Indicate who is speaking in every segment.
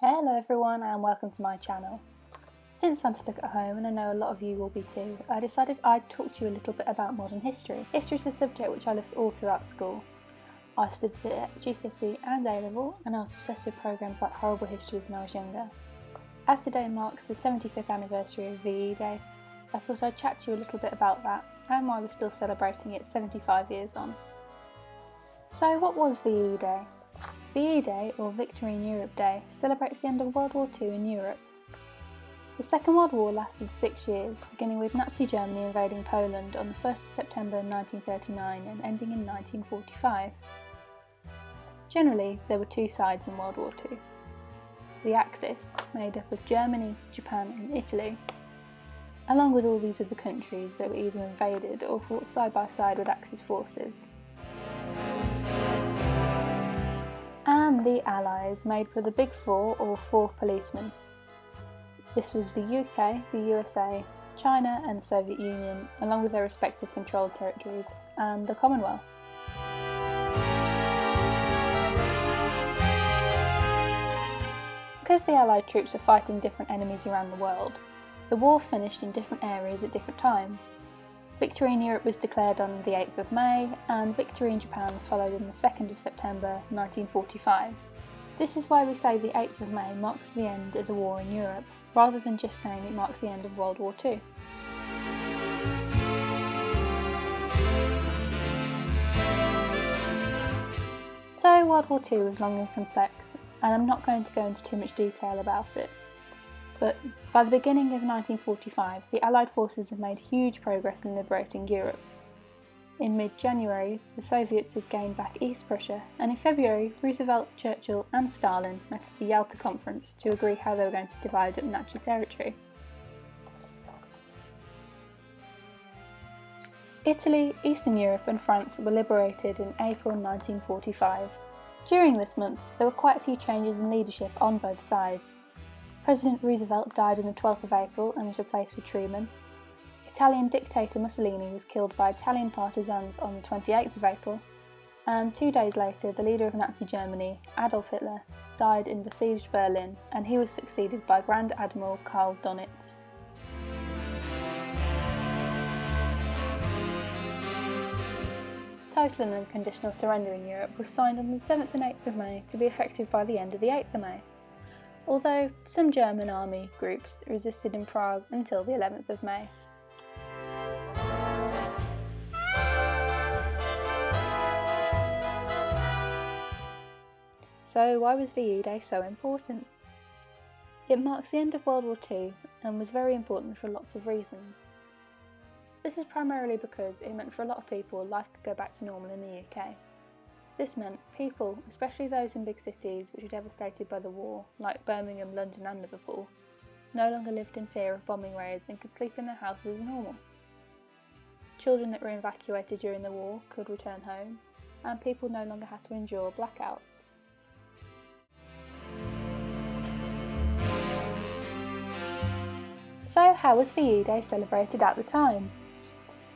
Speaker 1: Hello everyone and welcome to my channel. Since I'm stuck at home, and I know a lot of you will be too, I decided I'd talk to you a little bit about modern history. History is a subject which I loved all throughout school. I studied it at GCSE and A-level, and I was obsessed with programmes like Horrible Histories when I was younger. As today marks the 75th anniversary of VE Day, I thought I'd chat to you a little bit about that and why we're still celebrating it 75 years on. So what was VE Day? VE Day, or Victory in Europe Day, celebrates the end of World War II in Europe. The Second World War lasted 6 years, beginning with Nazi Germany invading Poland on the 1st of September 1939 and ending in 1945. Generally, there were two sides in World War II. The Axis, made up of Germany, Japan and Italy, along with all these other countries that were either invaded or fought side by side with Axis forces. And the Allies, made for the Big Four or Four Policemen. This was the UK, the USA, China and the Soviet Union, along with their respective controlled territories, and the Commonwealth. Because the Allied troops were fighting different enemies around the world, the war finished in different areas at different times. Victory in Europe was declared on the 8th of May, and victory in Japan followed on the 2nd of September 1945. This is why we say the 8th of May marks the end of the war in Europe, rather than just saying it marks the end of World War II. So World War II was long and complex, and I'm not going to go into too much detail about it. But by the beginning of 1945, the Allied forces had made huge progress in liberating Europe. In mid-January, the Soviets had gained back East Prussia, and in February, Roosevelt, Churchill and Stalin met at the Yalta Conference to agree how they were going to divide up Nazi territory. Italy, Eastern Europe and France were liberated in April 1945. During this month, there were quite a few changes in leadership on both sides. President Roosevelt died on the 12th of April and was replaced with Truman. Italian dictator Mussolini was killed by Italian partisans on the 28th of April, and 2 days later the leader of Nazi Germany, Adolf Hitler, died in besieged Berlin, and he was succeeded by Grand Admiral Karl Donitz. Total and unconditional surrender in Europe was signed on the 7th and 8th of May to be effective by the end of the 8th of May. Although some German army groups resisted in Prague until the 11th of May. So why was VE Day so important? It marks the end of World War II and was very important for lots of reasons. This is primarily because it meant for a lot of people life could go back to normal in the UK. This meant people, especially those in big cities which were devastated by the war, like Birmingham, London and Liverpool, no longer lived in fear of bombing raids and could sleep in their houses as normal. Children that were evacuated during the war could return home, and people no longer had to endure blackouts. So how was VE Day celebrated at the time?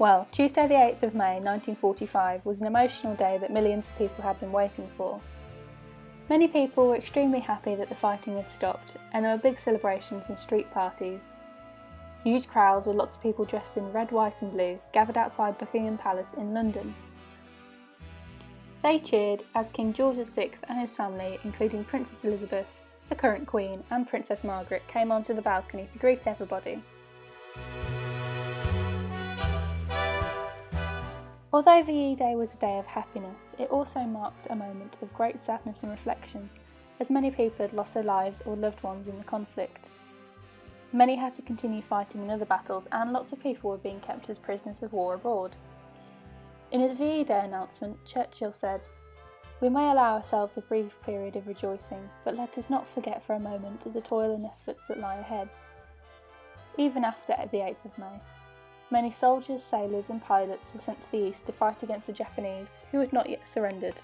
Speaker 1: Well, Tuesday the 8th of May 1945 was an emotional day that millions of people had been waiting for. Many people were extremely happy that the fighting had stopped, and there were big celebrations and street parties. Huge crowds with lots of people dressed in red, white and blue gathered outside Buckingham Palace in London. They cheered as King George VI and his family, including Princess Elizabeth, the current Queen and Princess Margaret, came onto the balcony to greet everybody. Although VE Day was a day of happiness, it also marked a moment of great sadness and reflection, as many people had lost their lives or loved ones in the conflict. Many had to continue fighting in other battles, and lots of people were being kept as prisoners of war abroad. In his VE Day announcement, Churchill said, "We may allow ourselves a brief period of rejoicing, but let us not forget for a moment the toil and efforts that lie ahead." Even after the 8th of May, many soldiers, sailors and pilots were sent to the east to fight against the Japanese, who had not yet surrendered.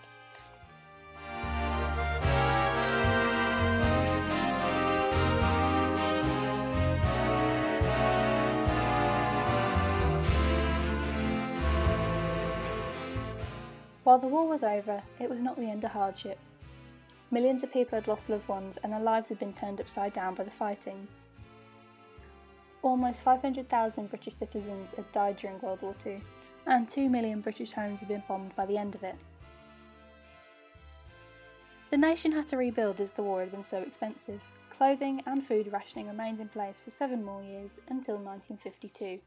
Speaker 1: While the war was over, it was not the end of hardship. Millions of people had lost loved ones and their lives had been turned upside down by the fighting. Almost 500,000 British citizens had died during World War II, and 2 million British homes had been bombed by the end of it. The nation had to rebuild as the war had been so expensive. Clothing and food rationing remained in place for 7 more years until 1952.